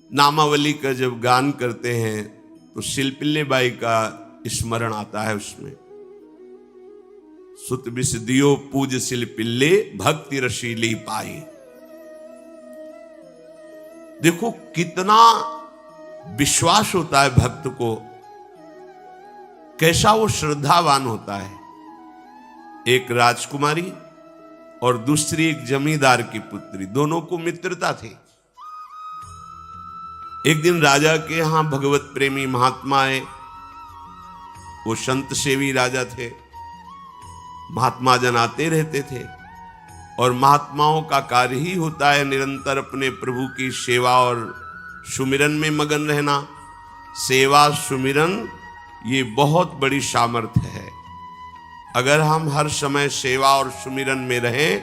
नामावली का जब गान करते हैं तो शिल्पिल्ले बाई का स्मरण आता है उसमें। सुत बिस दियो पूज शिल्पिल्ले भक्ति रशीली पाई। देखो कितना विश्वास होता है भक्त को, कैसा वो श्रद्धावान होता है। एक राजकुमारी और दूसरी एक जमींदार की पुत्री, दोनों को मित्रता थी। एक दिन राजा के यहां भगवत प्रेमी महात्मा आए। वो संत सेवी राजा थे। महात्मा जन आते रहते थे और महात्माओं का कार्य ही होता है निरंतर अपने प्रभु की सेवा और सुमिरन में मगन रहना। सेवा सुमिरन ये बहुत बड़ी सामर्थ्य है। अगर हम हर समय सेवा और सुमिरन में रहें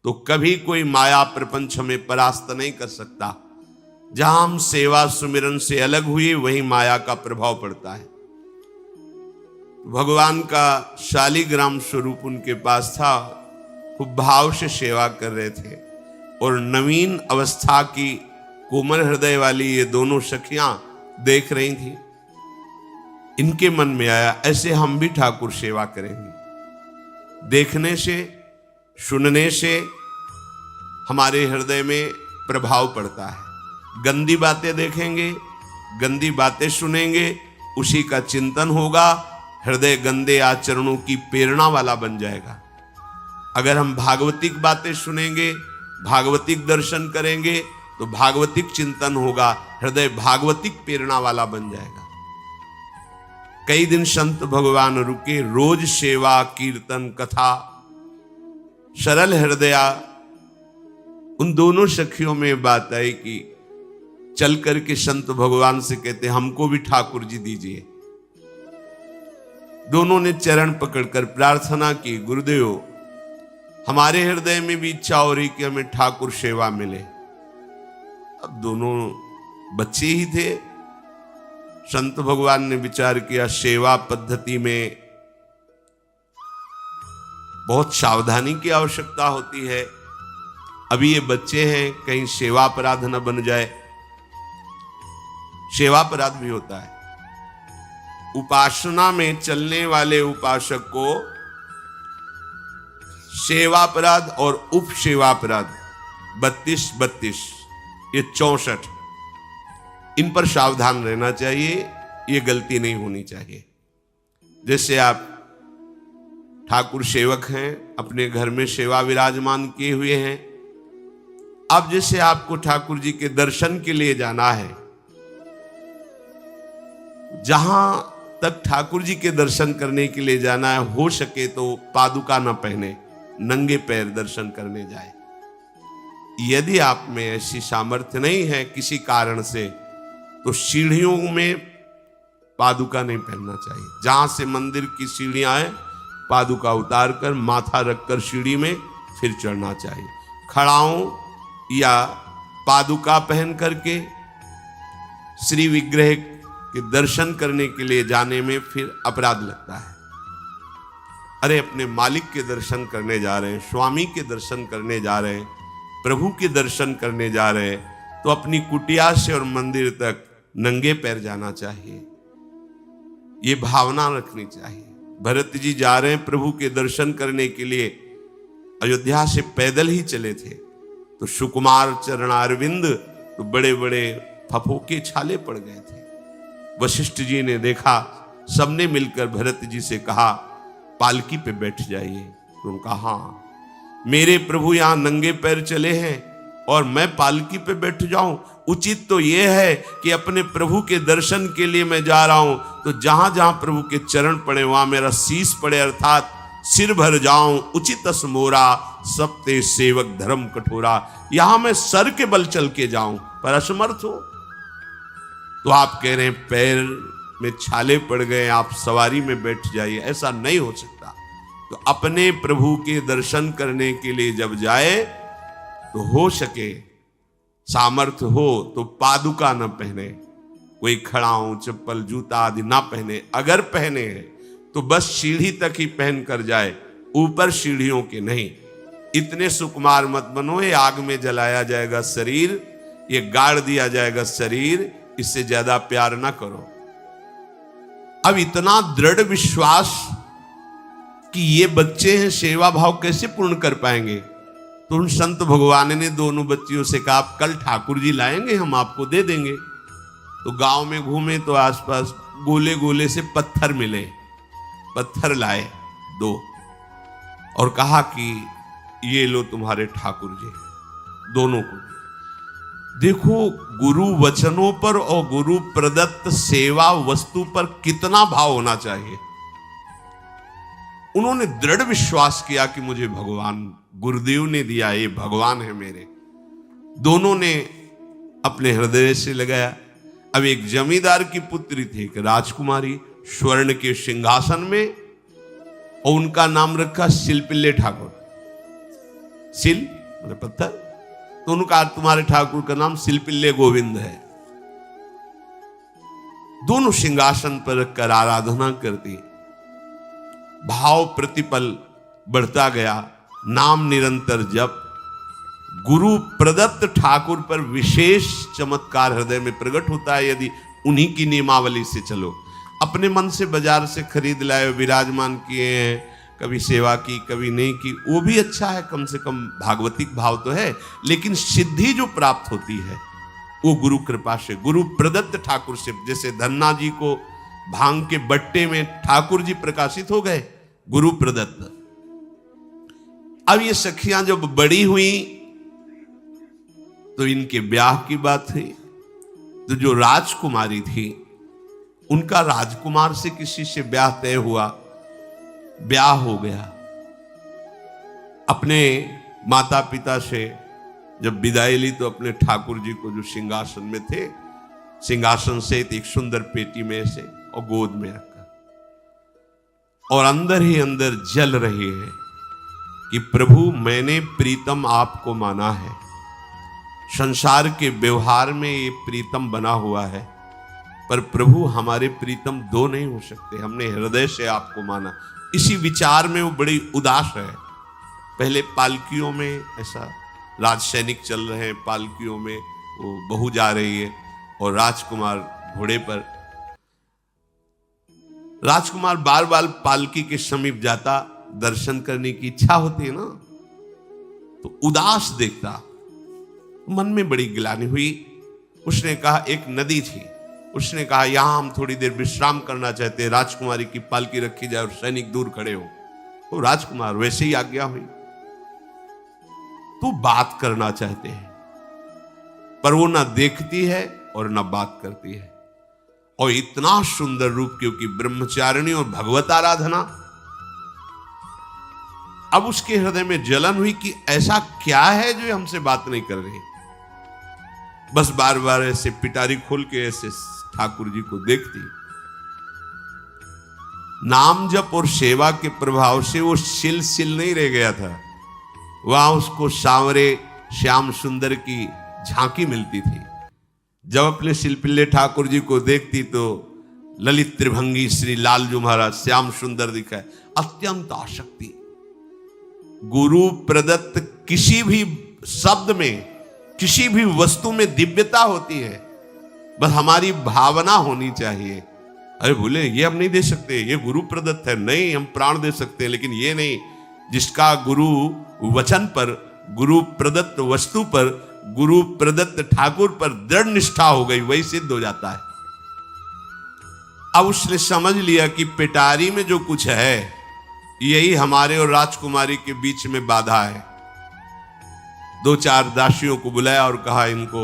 तो कभी कोई माया प्रपंच हमें परास्त नहीं कर सकता। जहां हम सेवा सुमिरन से अलग हुए वहीं माया का प्रभाव पड़ता है। भगवान का शालिग्राम स्वरूप उनके पास था। खूब भाव से सेवा कर रहे थे और नवीन अवस्था की कोमल हृदय वाली ये दोनों सखियां देख रही थी। इनके मन में आया ऐसे हम भी ठाकुर सेवा करेंगे। देखने से सुनने से हमारे हृदय में प्रभाव पड़ता है। गंदी बातें देखेंगे, गंदी बातें सुनेंगे, उसी का चिंतन होगा, हृदय गंदे आचरणों की प्रेरणा वाला बन जाएगा। अगर हम भागवतिक बातें सुनेंगे, भागवतिक दर्शन करेंगे तो भागवतिक चिंतन होगा, हृदय भागवतिक प्रेरणा वाला बन जाएगा। कई दिन संत भगवान रुके, रोज सेवा कीर्तन कथा, सरल हृदया। उन दोनों सखियों में बात आई कि चल करके संत भगवान से कहते हमको भी ठाकुर जी दीजिए। दोनों ने चरण पकड़कर प्रार्थना की, गुरुदेव हमारे हृदय में भी इच्छा हो रही कि हमें ठाकुर सेवा मिले। अब दोनों बच्चे ही थे। संत भगवान ने विचार किया सेवा पद्धति में बहुत सावधानी की आवश्यकता होती है। अभी ये बच्चे हैं, कहीं सेवा अपराध न बन जाए। सेवा अपराध भी होता है। उपासना में चलने वाले उपासक को सेवापराध और उपसेवापराध 32 ये 64, इन पर सावधान रहना चाहिए। ये गलती नहीं होनी चाहिए। जैसे आप ठाकुर सेवक हैं, अपने घर में सेवा विराजमान किए हुए हैं। अब जैसे आपको ठाकुर जी के दर्शन के लिए जाना है, जहां तक ठाकुर जी के दर्शन करने के लिए जाना है, हो सके तो पादुका न पहने, नंगे पैर दर्शन करने जाए। यदि आप में ऐसी सामर्थ्य नहीं है किसी कारण से, तो सीढ़ियों में पादुका नहीं पहनना चाहिए। जहां से मंदिर की सीढ़ियां हैं, पादुका उतार कर माथा रखकर सीढ़ी में फिर चढ़ना चाहिए। खड़ाओं या पादुका पहन करके श्री विग्रह के दर्शन करने के लिए जाने में फिर अपराध लगता है। अरे अपने मालिक के दर्शन करने जा रहे हैं, स्वामी के दर्शन करने जा रहे हैं, प्रभु के दर्शन करने जा रहे हैं, तो अपनी कुटिया से और मंदिर तक नंगे पैर जाना चाहिए। ये भावना रखनी चाहिए। भरत जी जा रहे हैं प्रभु के दर्शन करने के लिए, अयोध्या से पैदल ही चले थे, तो सुकुमार चरणारविंद तो बड़े बड़े फफोके छाले पड़ गए थे। वशिष्ठ जी ने देखा, सबने मिलकर भरत जी से कहा पालकी पे बैठ जाइए। तो उनका हाँ, मेरे प्रभु यहां नंगे पैर चले हैं और मैं पालकी पे बैठ जाऊं? उचित तो यह है कि अपने प्रभु के दर्शन के लिए मैं जा रहा हूं, तो जहां जहां प्रभु के चरण पड़े वहां मेरा शीश पड़े, अर्थात सिर भर जाऊं। उचित असमोरा सबते सेवक धर्म कठोरा। यहां मैं सर के बल चल के जाऊं पर असमर्थ हो। तो आप कह रहे हैं पैर में छाले पड़ गए, आप सवारी में बैठ जाइए। ऐसा नहीं हो सकता। तो अपने प्रभु के दर्शन करने के लिए जब जाए तो हो सके, सामर्थ्य हो तो पादुका न पहने, कोई खड़ाऊं चप्पल जूता आदि ना पहने। अगर पहने हैं तो बस सीढ़ी तक ही पहन कर जाए, ऊपर सीढ़ियों के नहीं। इतने सुकुमार मत बनो, ये आग में जलाया जाएगा शरीर, ये गाड़ दिया जाएगा शरीर, इससे ज्यादा प्यार ना करो। अब इतना दृढ़ विश्वास कि ये बच्चे हैं, सेवा भाव कैसे पूर्ण कर पाएंगे? तो उन संत भगवान ने दोनों बच्चियों से कहा, आप कल ठाकुर जी लाएंगे, हम आपको दे देंगे। तो गांव में घूमे तो आसपास गोले गोले से पत्थर मिले, पत्थर लाए 2 और कहा कि ये लो तुम्हारे ठाकुर जी, दोनों को। देखो गुरु वचनों पर और गुरु प्रदत्त सेवा वस्तु पर कितना भाव होना चाहिए। उन्होंने दृढ़ विश्वास किया कि मुझे भगवान गुरुदेव ने दिया, ये भगवान है मेरे। दोनों ने अपने हृदय से लगाया। अब एक जमींदार की पुत्री थी, एक राजकुमारी, स्वर्ण के सिंहासन में, और उनका नाम रखा शिलपिल्ले ठाकुर। शिल मतलब पत्थर, तो उनका तुम्हारे ठाकुर का नाम शिलपिल्ले गोविंद है। दोनों सिंहासन पर रखकर आराधना करती, भाव प्रतिपल बढ़ता गया, नाम निरंतर जप। गुरु प्रदत्त ठाकुर पर विशेष चमत्कार हृदय में प्रकट होता है यदि उन्हीं की नियमावली से चलो। अपने मन से बाजार से खरीद लाए, विराजमान किए हैं, कभी सेवा की कभी नहीं की, वो भी अच्छा है, कम से कम भागवतिक भाव तो है। लेकिन सिद्धि जो प्राप्त होती है वो गुरु कृपा से, गुरु प्रदत्त ठाकुर से। जैसे धन्ना जी को भांग के बट्टे में ठाकुर जी प्रकाशित हो गए, गुरु प्रदत्त। अब ये सखियां जब बड़ी हुई तो इनके ब्याह की बात थी। तो जो राजकुमारी थी उनका राजकुमार से किसी से ब्याह तय हुआ, ब्याह हो गया। अपने माता पिता से जब विदाई ली तो अपने ठाकुर जी को जो सिंहासन में थे, सिंहासन से एक सुंदर पेटी में से और गोद में रखा, और अंदर ही अंदर जल रही है कि प्रभु मैंने प्रीतम आपको माना है, संसार के व्यवहार में ये प्रीतम बना हुआ है, पर प्रभु हमारे प्रीतम 2 नहीं हो सकते, हमने हृदय से आपको माना। इसी विचार में वो बड़ी उदास है। पहले पालकियों में ऐसा राज सैनिक चल रहे हैं, पालकियों में वो बहू जा रही है और राजकुमार घोड़े पर। राजकुमार बार बार पालकी के समीप जाता, दर्शन करने की इच्छा होती है ना, तो उदास देखता, मन में बड़ी गिलानी हुई। उसने कहा, एक नदी थी, उसने कहा यहां हम थोड़ी देर विश्राम करना चाहते हैं, राजकुमारी की पालकी रखी जाए और सैनिक दूर खड़े हो। तो राजकुमार वैसे ही आज्ञा हुई। तो बात करना चाहते हैं, पर वो ना देखती है और ना बात करती है। और इतना सुंदर रूप, क्योंकि ब्रह्मचारिणी और भगवत आराधना। अब उसके हृदय में जलन हुई कि ऐसा क्या है जो हमसे बात नहीं कर रही। बस बार बार ऐसे पिटारी खोल के ऐसे ठाकुर जी को देखती। नाम जप और सेवा के प्रभाव से वो सिल नहीं रह गया था, वहां उसको सांवरे श्याम सुंदर की झांकी मिलती थी। जब अपने शिलपिल्ले ठाकुर जी को देखती तो ललित त्रिभंगी श्री लालजू महाराज श्याम सुंदर दिखाए, अत्यंत आसक्ति। गुरु प्रदत्त किसी भी शब्द में, किसी भी वस्तु में दिव्यता होती है, बस हमारी भावना होनी चाहिए। अरे बोले ये हम नहीं दे सकते, ये गुरु प्रदत्त है, नहीं हम प्राण दे सकते हैं, लेकिन ये नहीं। जिसका गुरु वचन पर, गुरु प्रदत्त वस्तु पर, गुरु प्रदत्त ठाकुर पर दृढ़ निष्ठा हो गई, वही सिद्ध हो जाता है। अब उसने समझ लिया कि पिटारी में जो कुछ है यही हमारे और राजकुमारी के बीच में बाधा है। 2-4 दासियों को बुलाया और कहा इनको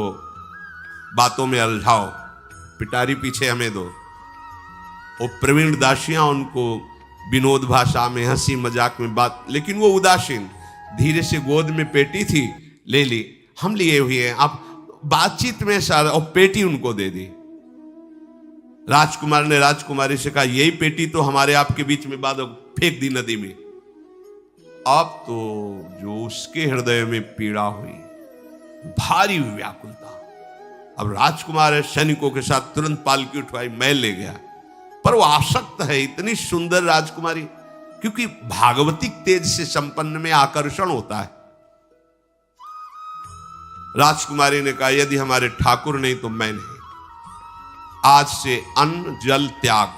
बातों में उलझाओ, पिटारी पीछे हमें दो। और प्रवीण दासियां उनको विनोद भाषा में, हंसी मजाक में बात, लेकिन वो उदासीन। धीरे से गोद में पेटी थी, ले ली, हम लिए हुए हैं, आप बातचीत में सारा, और पेटी उनको दे दी। राजकुमार ने राजकुमारी से कहा यही पेटी तो हमारे आपके बीच में बात, फेंक दी नदी में। अब तो जो उसके हृदय में पीड़ा हुई, भारी व्याकुलता। अब राजकुमार है, सैनिकों के साथ तुरंत पालकी उठवाई, महल ले गया। पर वो आसक्त है, इतनी सुंदर राजकुमारी, क्योंकि भागवतिक तेज से संपन्न में आकर्षण होता है। राजकुमारी ने कहा, यदि हमारे ठाकुर नहीं तो मैं नहीं। आज से अन्न जल त्याग,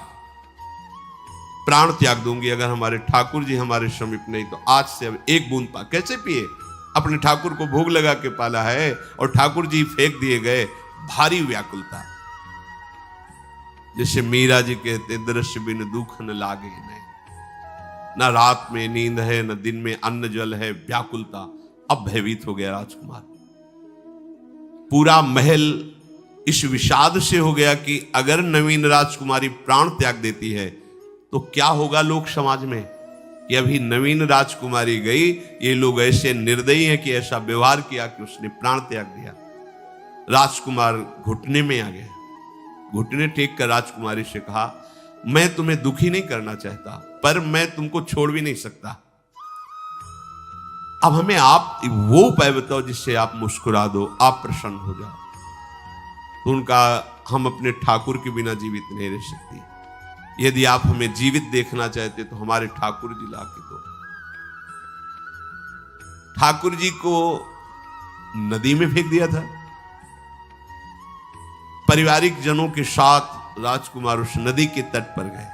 प्राण त्याग दूंगी अगर हमारे ठाकुर जी हमारे समीप नहीं तो। आज से अब एक बूंद पा कैसे पिए? अपने ठाकुर को भोग लगा के पाला है और ठाकुर जी फेंक दिए गए। भारी व्याकुलता, जैसे मीरा जी कहते, दृश्य बिन दुख न लागे नहीं, ना रात में नींद है न दिन में अन्न जल है, व्याकुलता। अब भयभीत हो गया राजकुमार। पूरा महल इस विषाद से हो गया कि अगर नवीन राजकुमारी प्राण त्याग देती है तो क्या होगा लोक समाज में, कि अभी नवीन राजकुमारी गई, ये लोग ऐसे निर्दयी हैं कि ऐसा व्यवहार किया कि उसने प्राण त्याग दिया। राजकुमार घुटने में आ गया। घुटने टेक कर राजकुमारी से कहा, मैं तुम्हें दुखी नहीं करना चाहता, पर मैं तुमको छोड़ भी नहीं सकता। अब हमें आप वो उपाय बताओ जिससे आप मुस्कुरा दो, आप प्रसन्न हो जाओ। तो उनका, हम अपने ठाकुर के बिना जीवित नहीं रह सकती। यदि आप हमें जीवित देखना चाहते तो हमारे ठाकुर जी ला के दो। ठाकुर जी को नदी में फेंक दिया था। पारिवारिक जनों के साथ राजकुमार उस नदी के तट पर गए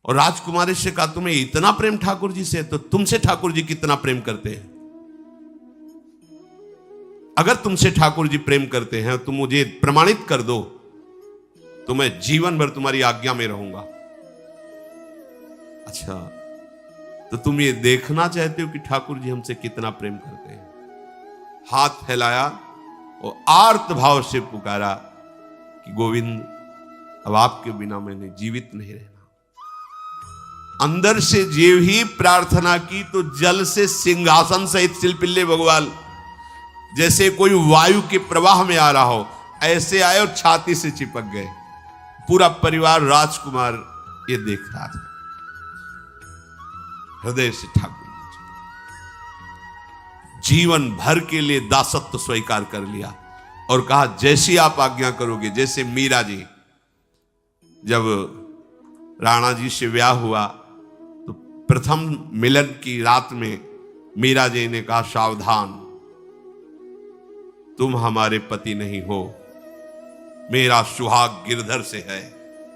और राजकुमारी से कहा, तुम्हें इतना प्रेम ठाकुर जी से, तो तुमसे ठाकुर जी कितना प्रेम करते हैं? अगर तुमसे ठाकुर जी प्रेम करते हैं तो मुझे प्रमाणित कर दो, तो मैं जीवन भर तुम्हारी आज्ञा में रहूंगा। अच्छा, तो तुम ये देखना चाहते हो कि ठाकुर जी हमसे कितना प्रेम करते हैं? हाथ फैलाया और आर्त भाव से पुकारा कि गोविंद, अब आपके बिना मैंने जीवित नहीं रहना। अंदर से जेव ही प्रार्थना की तो जल से सिंहासन सहित सिलपिल्ले भगवान जैसे कोई वायु के प्रवाह में आ रहा हो, ऐसे आए और छाती से चिपक गए। पूरा परिवार, राजकुमार ये देख रहा था। हृदय से ठाकुर जीवन भर के लिए दासत्व स्वीकार कर लिया और कहा, जैसी आप आज्ञा करोगे। जैसे मीरा जी, जब राणा जी से ब्याह हुआ तो प्रथम मिलन की रात में मीरा जी ने कहा, सावधान, तुम हमारे पति नहीं हो, मेरा सुहाग गिरधर से है,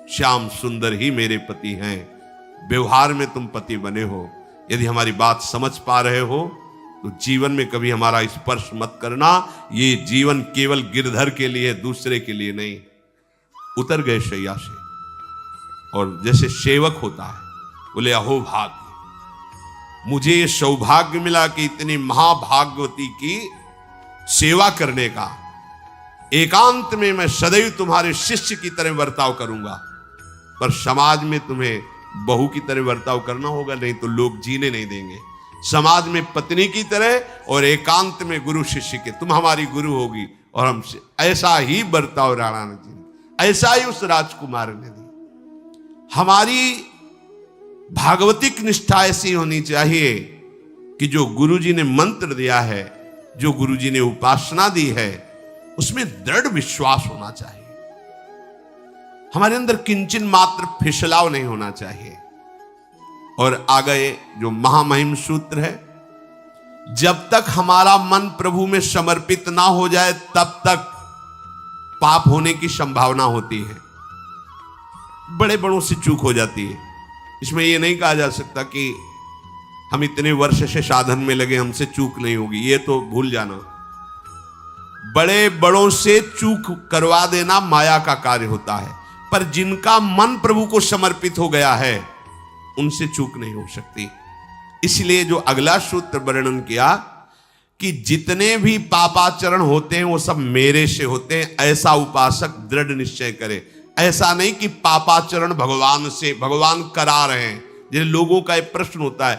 श्याम सुंदर ही मेरे पति हैं। व्यवहार में तुम पति बने हो। यदि हमारी बात समझ पा रहे हो तो जीवन में कभी हमारा स्पर्श मत करना। ये जीवन केवल गिरधर के लिए, दूसरे के लिए नहीं। उतर गए शैया से और जैसे सेवक होता है, बोले, अहो भाग्य, मुझे ये सौभाग्य मिला कि इतनी महाभाग्यवती की सेवा करने का। एकांत में मैं सदैव तुम्हारे शिष्य की तरह बर्ताव करूंगा, पर समाज में तुम्हें बहू की तरह बर्ताव करना होगा, नहीं तो लोग जीने नहीं देंगे। समाज में पत्नी की तरह और एकांत में गुरु शिष्य के। तुम हमारी गुरु होगी और हमसे ऐसा ही बर्ताव राणा ने जी, ऐसा ही उस राजकुमार ने दी। हमारी भागवतिक निष्ठा ऐसी होनी चाहिए कि जो गुरु जी ने मंत्र दिया है, जो गुरु जी ने उपासना दी है, उसमें दृढ़ विश्वास होना चाहिए। हमारे अंदर किंचन मात्र फिसलाव नहीं होना चाहिए। और आगे जो महामहिम सूत्र है, जब तक हमारा मन प्रभु में समर्पित ना हो जाए तब तक पाप होने की संभावना होती है। बड़े बड़ों से चूक हो जाती है। इसमें यह नहीं कहा जा सकता कि हम इतने वर्ष से साधन में लगे, हमसे चूक नहीं होगी, ये तो भूल जाना। बड़े बड़ों से चूक करवा देना माया का कार्य होता है, पर जिनका मन प्रभु को समर्पित हो गया है उनसे चूक नहीं हो सकती। इसलिए जो अगला सूत्र वर्णन किया कि जितने भी पापाचरण होते हैं वो सब मेरे से होते हैं, ऐसा उपासक दृढ़ निश्चय करे। ऐसा नहीं कि पापाचरण भगवान से, भगवान करा रहे हैं। जिन लोगों का एक प्रश्न होता है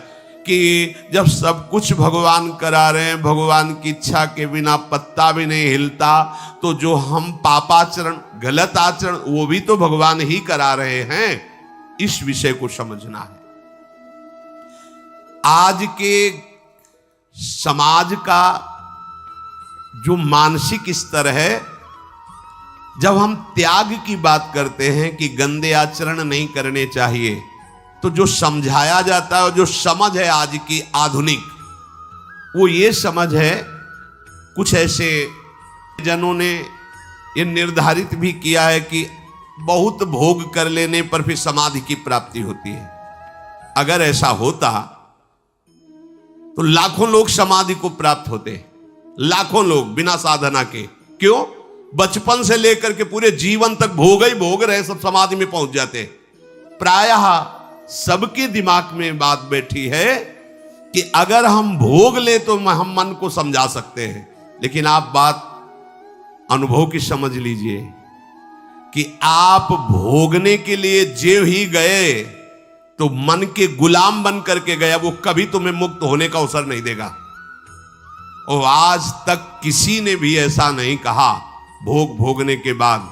कि जब सब कुछ भगवान करा रहे हैं, भगवान की इच्छा के बिना पत्ता भी नहीं हिलता, तो जो हम पापाचरण, गलत आचरण, वो भी तो भगवान ही करा रहे हैं। इस विषय को समझना है। आज के समाज का जो मानसिक स्तर है, जब हम त्याग की बात करते हैं कि गंदे आचरण नहीं करने चाहिए, तो जो समझाया जाता है और जो समझ है आज की आधुनिक, वो ये समझ है कुछ ऐसे जनों ने ये निर्धारित भी किया है कि बहुत भोग कर लेने पर फिर समाधि की प्राप्ति होती है। अगर ऐसा होता तो लाखों लोग समाधि को प्राप्त होते, लाखों लोग बिना साधना के। क्यों? बचपन से लेकर के पूरे जीवन तक भोग ही भोग रहे, सब समाधि में पहुंच जाते। प्रायः सबके दिमाग में बात बैठी है कि अगर हम भोग ले तो हम मन को समझा सकते हैं, लेकिन आप बात अनुभव की समझ लीजिए कि आप भोगने के लिए जो ही गए तो मन के गुलाम बन करके गया, वो कभी तुम्हें मुक्त होने का अवसर नहीं देगा। और आज तक किसी ने भी ऐसा नहीं कहा भोग भोगने के बाद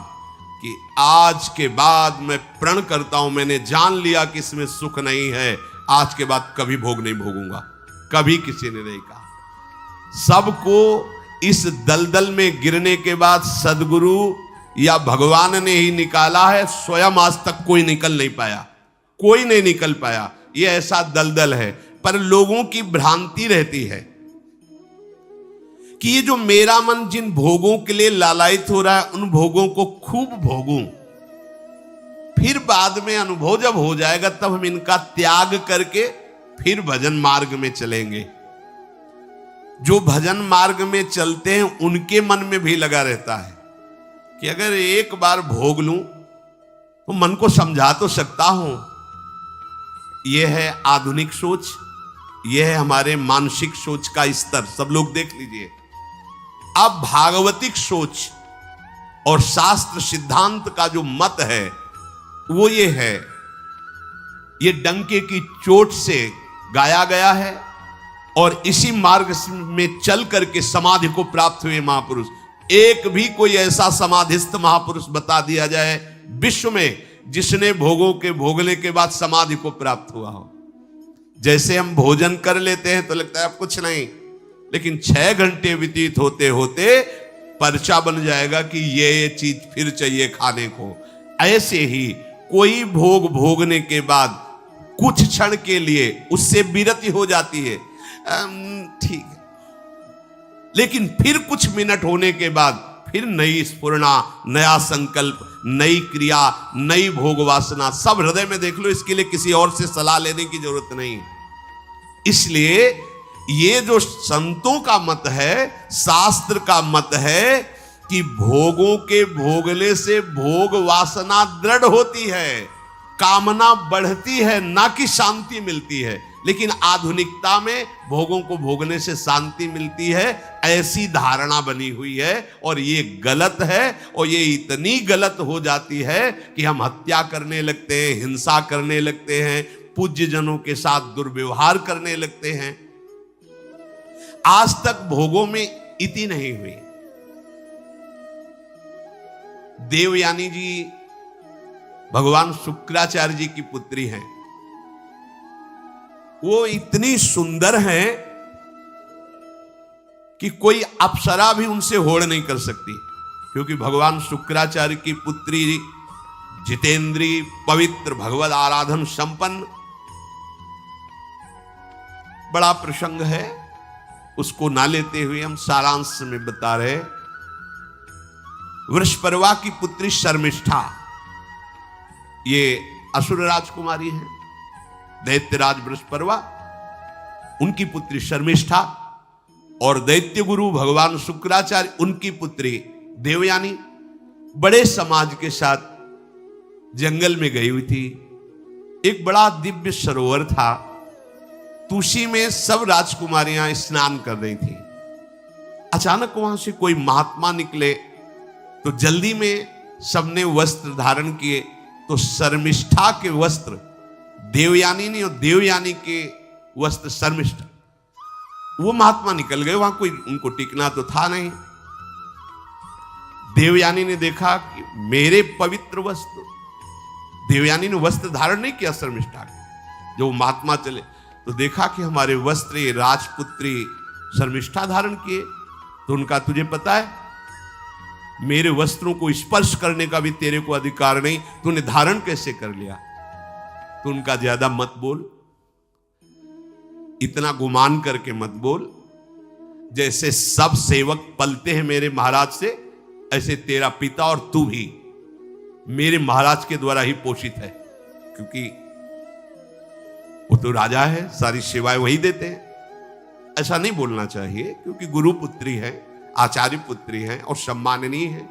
कि आज के बाद मैं प्रण करता हूं, मैंने जान लिया कि इसमें सुख नहीं है, आज के बाद कभी भोग नहीं भोगूंगा। कभी किसी ने नहीं कहा। सबको इस दलदल में गिरने के बाद सदगुरु या भगवान ने ही निकाला है, स्वयं आज तक कोई निकल नहीं पाया, कोई नहीं निकल पाया। ये ऐसा दलदल है। पर लोगों की भ्रांति रहती है कि ये जो मेरा मन जिन भोगों के लिए लालायित हो रहा है, उन भोगों को खूब भोगूं, फिर बाद में अनुभव जब हो जाएगा तब हम इनका त्याग करके फिर भजन मार्ग में चलेंगे। जो भजन मार्ग में चलते हैं उनके मन में भी लगा रहता है कि अगर एक बार भोग लूं तो मन को समझा तो सकता हूं। यह है आधुनिक सोच, यह है हमारे मानसिक सोच का स्तर। सब लोग देख लीजिए। अब भागवतिक सोच और शास्त्र सिद्धांत का जो मत है वो ये है, ये डंके की चोट से गाया गया है और इसी मार्ग में चल करके समाधि को प्राप्त हुए महापुरुष। एक भी कोई ऐसा समाधिस्थ महापुरुष बता दिया जाए विश्व में जिसने भोगों के भोगने के बाद समाधि को प्राप्त हुआ हो। जैसे हम भोजन कर लेते हैं तो लगता है अब कुछ नहीं, लेकिन 6 घंटे व्यतीत होते होते पर्चा बन जाएगा कि ये चीज फिर चाहिए खाने को। ऐसे ही कोई भोग भोगने के बाद कुछ क्षण के लिए उससे विरति हो जाती है, ठीक है, लेकिन फिर कुछ मिनट होने के बाद फिर नई स्फुरना, नया संकल्प, नई क्रिया, नई भोग वासना सब हृदय में देख लो। इसके लिए किसी और से सलाह लेने की जरूरत नहीं। इसलिए ये जो संतों का मत है, शास्त्र का मत है कि भोगों के भोगने से भोग वासना दृढ़ होती है, कामना बढ़ती है, ना कि शांति मिलती है। लेकिन आधुनिकता में भोगों को भोगने से शांति मिलती है, ऐसी धारणा बनी हुई है और ये गलत है। और ये इतनी गलत हो जाती है कि हम हत्या करने लगते हैं, हिंसा करने लगते हैं, पूज्य जनों के साथ दुर्व्यवहार करने लगते हैं। आज तक भोगों में इति नहीं हुई। देवयानी जी भगवान शुक्राचार्य जी की पुत्री हैं। वो इतनी सुंदर हैं कि कोई अप्सरा भी उनसे होड़ नहीं कर सकती, क्योंकि भगवान शुक्राचार्य की पुत्री जितेंद्री, पवित्र, भगवद आराधन संपन्न। बड़ा प्रसंग है, उसको ना लेते हुए हम सारांश में बता रहे। वृषपर्वा की पुत्री शर्मिष्ठा, ये असुर राजकुमारी है। दैत्यराज वृषपर्वा, उनकी पुत्री शर्मिष्ठा, और दैत्य गुरु भगवान शुक्राचार्य, उनकी पुत्री देवयानी बड़े समाज के साथ जंगल में गई हुई थी। एक बड़ा दिव्य सरोवर था, तुलसी में सब राजकुमारियां स्नान कर रही थी। अचानक वहां से कोई महात्मा निकले तो जल्दी में सबने वस्त्र धारण किए। तो शर्मिष्ठा के वस्त्र देवयानी ने और देवयानी के वस्त्र शर्मिष्ठा, वो महात्मा निकल गए। वहां कोई उनको टिकना तो था नहीं। देवयानी ने देखा कि मेरे पवित्र वस्त्र, देवयानी ने वस्त्र धारण नहीं किया शर्मिष्ठा के। जो महात्मा चले तो देखा कि हमारे वस्त्र ये राजपुत्री शर्मिष्ठा धारण किए। तो उनका, तुझे पता है मेरे वस्त्रों को स्पर्श करने का भी तेरे को अधिकार नहीं, तूने धारण कैसे कर लिया? तो उनका, ज्यादा मत बोल, इतना गुमान करके मत बोल। जैसे सब सेवक पलते हैं मेरे महाराज से, ऐसे तेरा पिता और तू भी मेरे महाराज के द्वारा ही पोषित है, क्योंकि वो तो राजा है, सारी सेवाएं वही देते हैं। ऐसा नहीं बोलना चाहिए, क्योंकि गुरु पुत्री है, आचार्य पुत्री है और सम्माननीय है,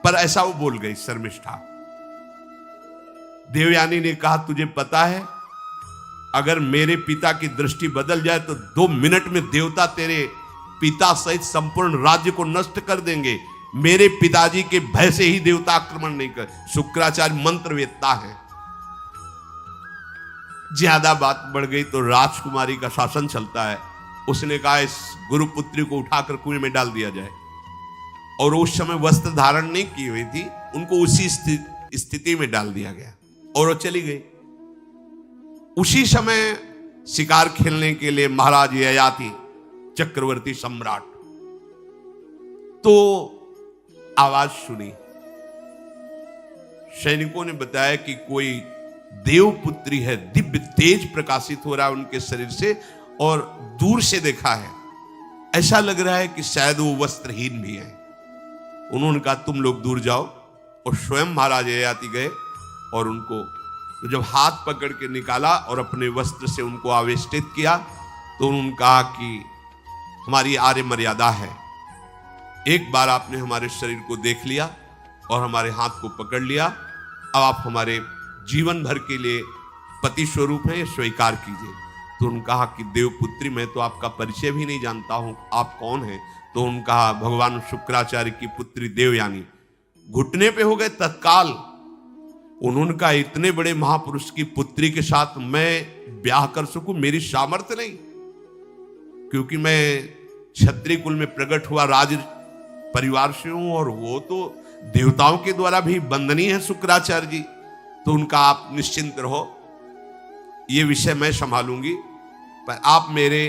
पर ऐसा वो बोल गई शर्मिष्ठा। देवयानी ने कहा, तुझे पता है अगर मेरे पिता की दृष्टि बदल जाए तो 2 मिनट में देवता तेरे पिता सहित संपूर्ण राज्य को नष्ट कर देंगे। मेरे पिताजी के भय से ही देवता आक्रमण नहीं कर। शुक्राचार्य मंत्रवेत्ता है। ज्यादा बात बढ़ गई तो राजकुमारी का शासन चलता है। उसने कहा इस गुरुपुत्री को उठाकर कुएं में डाल दिया जाए, और उस समय वस्त्र धारण नहीं की हुई थी, उनको उसी स्थिति में डाल दिया गया और वो चली गई। उसी समय शिकार खेलने के लिए महाराज ययाति चक्रवर्ती सम्राट तो आवाज सुनी। सैनिकों ने बताया कि कोई देवपुत्री है, दिव्य तेज प्रकाशित हो रहा है उनके शरीर से, और दूर से देखा है ऐसा लग रहा है कि शायद वो वस्त्रहीन भी है। उन्होंने कहा तुम लोग दूर जाओ, और स्वयं महाराज ययाति गए और उनको तो जब हाथ पकड़ के निकाला और अपने वस्त्र से उनको आवेष्टित किया तो उन्होंने कहा कि हमारी आर्य मर्यादा है, एक बार आपने हमारे शरीर को देख लिया और हमारे हाथ को पकड़ लिया, अब आप हमारे जीवन भर के लिए पति स्वरूप हैं, स्वीकार कीजिए। तो उन्होंने कहा कि देवपुत्री, मैं तो आपका परिचय भी नहीं जानता हूं, आप कौन हैं? तो उन्होंने कहा भगवान शुक्राचार्य की पुत्री देवयानी। घुटने पे हो गए तत्काल। उन्होंने कहा इतने बड़े महापुरुष की पुत्री के साथ मैं ब्याह कर सकूं, मेरी सामर्थ्य नहीं, क्योंकि मैं क्षत्रिय कुल में प्रकट हुआ राज परिवार से हूं, और वो तो देवताओं के द्वारा भी वंदनीय है शुक्राचार्य जी। तो उनका आप निश्चिंत रहो, ये विषय मैं संभालूंगी, पर आप मेरे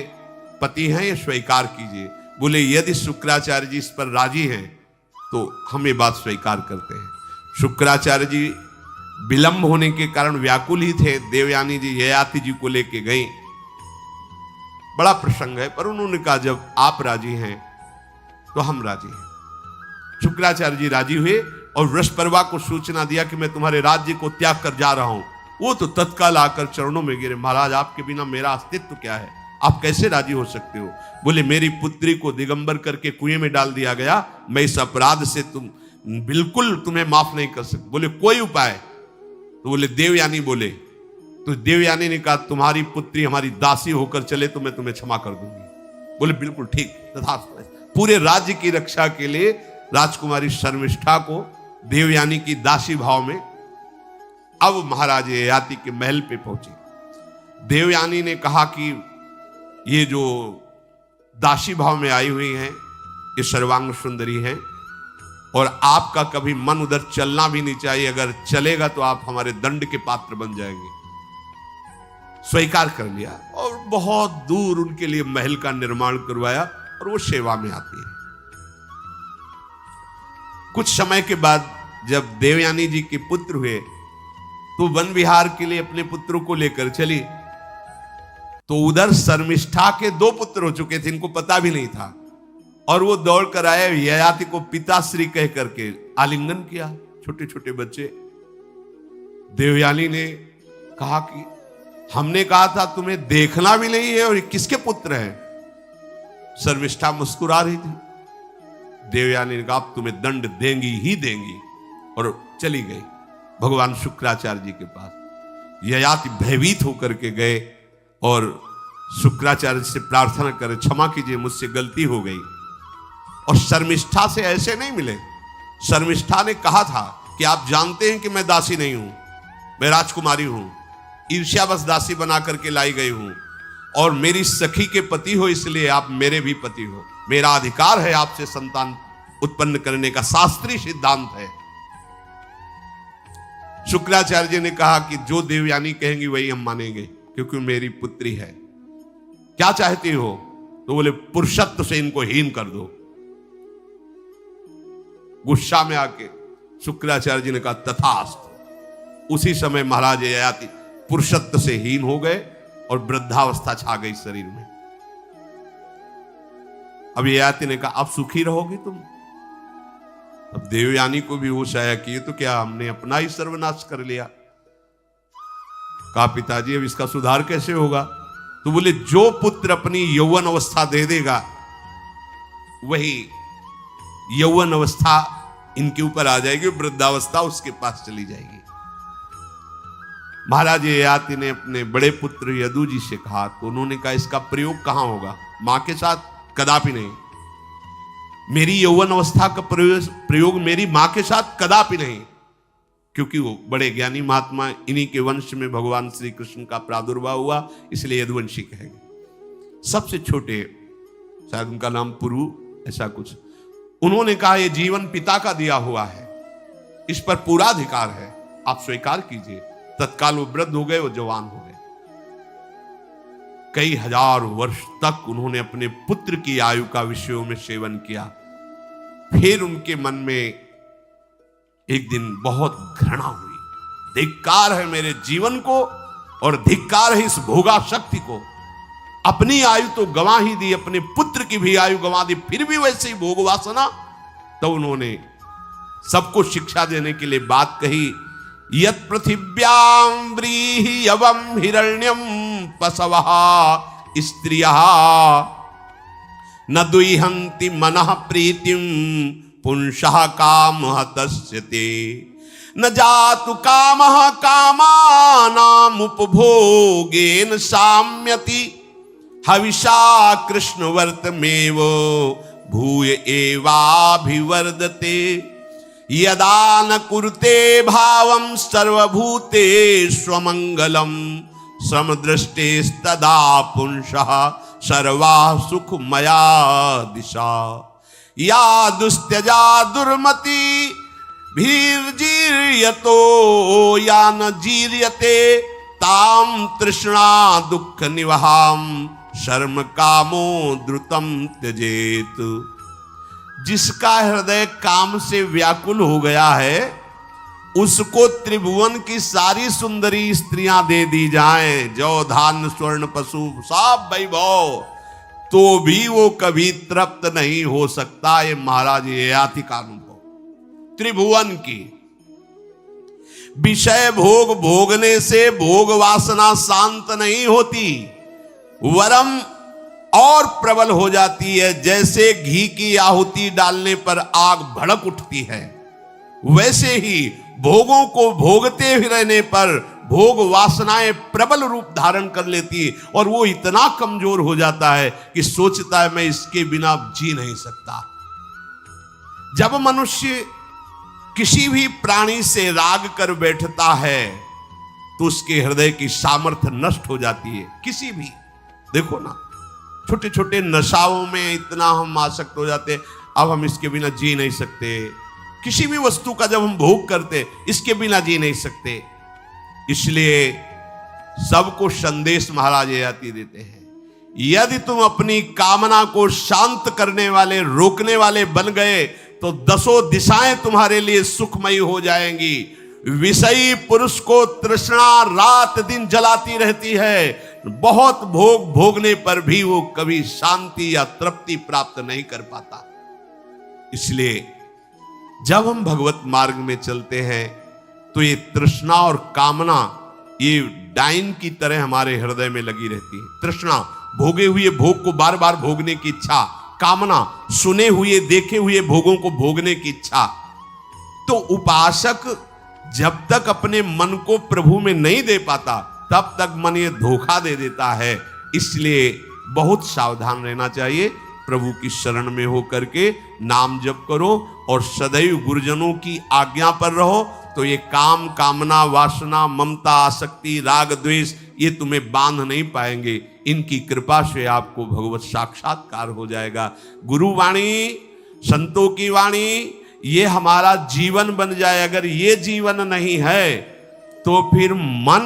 पति हैं, ये स्वीकार कीजिए। बोले यदि शुक्राचार्य जी इस पर राजी हैं तो हम ये बात स्वीकार करते हैं। शुक्राचार्य जी विलंब होने के कारण व्याकुल ही थे। देवयानी जी ययाति जी को लेके गई। बड़ा प्रसंग है, पर उन्होंने कहा जब आप राजी हैं तो हम राजी हैं। शुक्राचार्य जी राजी हुए और वृषपर्वा को सूचना दिया कि मैं तुम्हारे राज्य को त्याग कर जा रहा हूं। वो तो तत्काल आकर चरणों में गिरे, महाराज आपके बिना मेरा अस्तित्व क्या है, आप कैसे राजी हो सकते हो? बोले मेरी पुत्री को दिगंबर करके कुएं में डाल दिया गया, मैं इस अपराध से बिल्कुल तुम्हें माफ नहीं कर सकता। बोले कोई उपाय? तो बोले देवयानी बोले। तो देवयानी ने कहा तुम्हारी पुत्री हमारी दासी होकर चले तो मैं तुम्हें क्षमा कर दूंगी। बोले बिल्कुल ठीक, तथास्तु। पूरे राज्य की रक्षा के लिए राजकुमारी शर्मिष्ठा को देवयानी की दासी भाव में अब महाराज ययाति के महल पे पहुंचे। देवयानी ने कहा कि ये जो दासी भाव में आई हुई हैं ये सर्वांग सुंदरी हैं, और आपका कभी मन उधर चलना भी नहीं चाहिए, अगर चलेगा तो आप हमारे दंड के पात्र बन जाएंगे। स्वीकार कर लिया और बहुत दूर उनके लिए महल का निर्माण करवाया, और वो सेवा में आती है। कुछ समय के बाद जब देवयानी जी के पुत्र हुए तो वन विहार के लिए अपने पुत्रों को लेकर चली, तो उधर शर्मिष्ठा के 2 पुत्र हो चुके थे, इनको पता भी नहीं था, और वो दौड़ कर आए, ययाति को पिताश्री कह करके आलिंगन किया। छोटे छोटे बच्चे। देवयानी ने कहा कि हमने कहा था तुम्हें देखना भी नहीं है, और ये किसके पुत्र हैं? शर्मिष्ठा मुस्कुरा रही थी। देवयानी ने कहा अब तुम्हें दंड देंगी ही देंगी, और चली गई भगवान शुक्राचार्य जी के पास। ययाति भयभीत होकर के गए और शुक्राचार्य से प्रार्थना करे क्षमा कीजिए, मुझसे गलती हो गई। और शर्मिष्ठा से ऐसे नहीं मिले। शर्मिष्ठा ने कहा था कि आप जानते हैं कि मैं दासी नहीं हूं, मैं राजकुमारी हूं, ईर्ष्यावश दासी बना करके लाई गई हूं, और मेरी सखी के पति हो इसलिए आप मेरे भी पति हो, मेरा अधिकार है आपसे संतान उत्पन्न करने का, शास्त्रीय सिद्धांत है। शुक्राचार्य जी ने कहा कि जो देवयानी कहेंगी वही हम मानेंगे, क्योंकि मेरी पुत्री है। क्या चाहती हो? तो बोले पुरुषत्व से इनको हीन कर दो। गुस्सा में आके शुक्राचार्य जी ने कहा तथास्तु। उसी समय महाराज ययाति पुरुषत्व से हीन हो गए और वृद्धावस्था छा गई शरीर में। अब ययाति ने कहा अब सुखी रहोगे तुम। अब देवयानी को भी होश आया कि ये तो क्या हमने अपना ही सर्वनाश कर लिया। कहा पिताजी अब इसका सुधार कैसे होगा? तो बोले जो पुत्र अपनी यौवन अवस्था दे देगा वही यौवन अवस्था इनके ऊपर आ जाएगी, वृद्धावस्था उसके पास चली जाएगी। महाराज ययाति ने अपने बड़े पुत्र यदु जी से कहा, तो उन्होंने कहा इसका प्रयोग कहां होगा? मां के साथ कदापि नहीं। मेरी यौवन अवस्था का प्रयोग मेरी मां के साथ कदापि नहीं, क्योंकि वो बड़े ज्ञानी महात्मा, इन्हीं के वंश में भगवान श्री कृष्ण का प्रादुर्भाव हुआ, इसलिए यदुवंशी कहेंगे। सबसे छोटे, शायद उनका नाम पुरु ऐसा कुछ, उन्होंने कहा यह जीवन पिता का दिया हुआ है, इस पर पूरा अधिकार है, आप स्वीकार कीजिए। तत्काल वो वृद्ध हो गए, वो जवान हो गए। कई हजार वर्ष तक उन्होंने अपने पुत्र की आयु का विषयों में सेवन किया। फिर उनके मन में एक दिन बहुत घृणा हुई, धिक्कार है मेरे जीवन को और धिक्कार है इस भोगा शक्ति को। अपनी आयु तो गंवा ही दी, अपने पुत्र की भी आयु गंवा दी, फिर भी वैसे ही भोग वासना। तो उन्होंने सबको शिक्षा देने के लिए बात कही, यत् पृथिव्यां व्रीहि यवं हिरण्यं पशवः स्त्रियः न दुह्यन्ति मनः प्रीतिं पुंसः कामः तस्यते न जातु कामः कामानाम् उपभोगेन साम्यति हविषा कृष्णवर्तमेव भूय एवाभिवर्धते यदा न कुरुते भावं सर्वभूतेष्वमङ्गलं समदृष्टेस्तदा पुंसः सर्वा सुखमया दिशा या दुस्त्यजा दुर्मति भीर्जीर्यतो या न जीर्यते ताम तृष्णा दुख निवहाम शर्म कामो द्रुतम त्यजेत। जिसका हृदय काम से व्याकुल हो गया है उसको त्रिभुवन की सारी सुंदरी स्त्रियां दे दी जाएं, जौ धान स्वर्ण पशु सब वैभव, तो भी वो कभी तृप्त नहीं हो सकता। ये महाराज ययाति का अनुभव। त्रिभुवन की विषय भोग भोगने से भोग वासना शांत नहीं होती, वरम और प्रबल हो जाती है। जैसे घी की आहुति डालने पर आग भड़क उठती है, वैसे ही भोगों को भोगते ही रहने पर भोग वासनाएं प्रबल रूप धारण कर लेती और वो इतना कमजोर हो जाता है कि सोचता है मैं इसके बिना जी नहीं सकता। जब मनुष्य किसी भी प्राणी से राग कर बैठता है तो उसके हृदय की सामर्थ्य नष्ट हो जाती है। किसी भी, देखो ना, छोटे छोटे नशाओं में इतना हम आसक्त हो जाते, अब हम इसके बिना जी नहीं सकते। किसी भी वस्तु का जब हम भोग करते, इसके बिना जी नहीं सकते। इसलिए सबको संदेश महाराज ययाति देते हैं, यदि तुम अपनी कामना को शांत करने वाले, रोकने वाले बन गए तो दसों दिशाएं तुम्हारे लिए सुखमयी हो जाएंगी। विषयी पुरुष को तृष्णा रात दिन जलाती रहती है, बहुत भोग भोगने पर भी वो कभी शांति या तृप्ति प्राप्त नहीं कर पाता। इसलिए जब हम भगवत मार्ग में चलते हैं तो ये तृष्णा और कामना ये डाइन की तरह हमारे हृदय में लगी रहती है। तृष्णा, भोगे हुए भोग को बार बार भोगने की इच्छा, कामना, सुने हुए देखे हुए भोगों को भोगने की इच्छा। तो उपासक जब तक अपने मन को प्रभु में नहीं दे पाता तब तक मन ये धोखा दे देता है। इसलिए बहुत सावधान रहना चाहिए। प्रभु की शरण में हो करके नाम जप करो और सदैव गुरुजनों की आज्ञा पर रहो, तो ये काम, कामना, वासना, ममता, आसक्ति, राग, द्वेष ये तुम्हें बांध नहीं पाएंगे। इनकी कृपा से आपको भगवत साक्षात्कार हो जाएगा। गुरु वाणी, संतों की वाणी ये हमारा जीवन बन जाए। अगर ये जीवन नहीं है तो फिर मन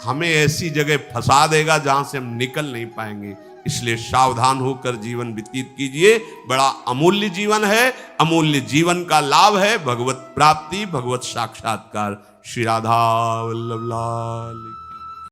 हमें ऐसी जगह फंसा देगा जहां से हम निकल नहीं पाएंगे। इसलिए सावधान होकर जीवन व्यतीत कीजिए। बड़ा अमूल्य जीवन है, अमूल्य जीवन का लाभ है भगवत प्राप्ति, भगवत साक्षात्कार। श्री राधा वल्लभ लाल।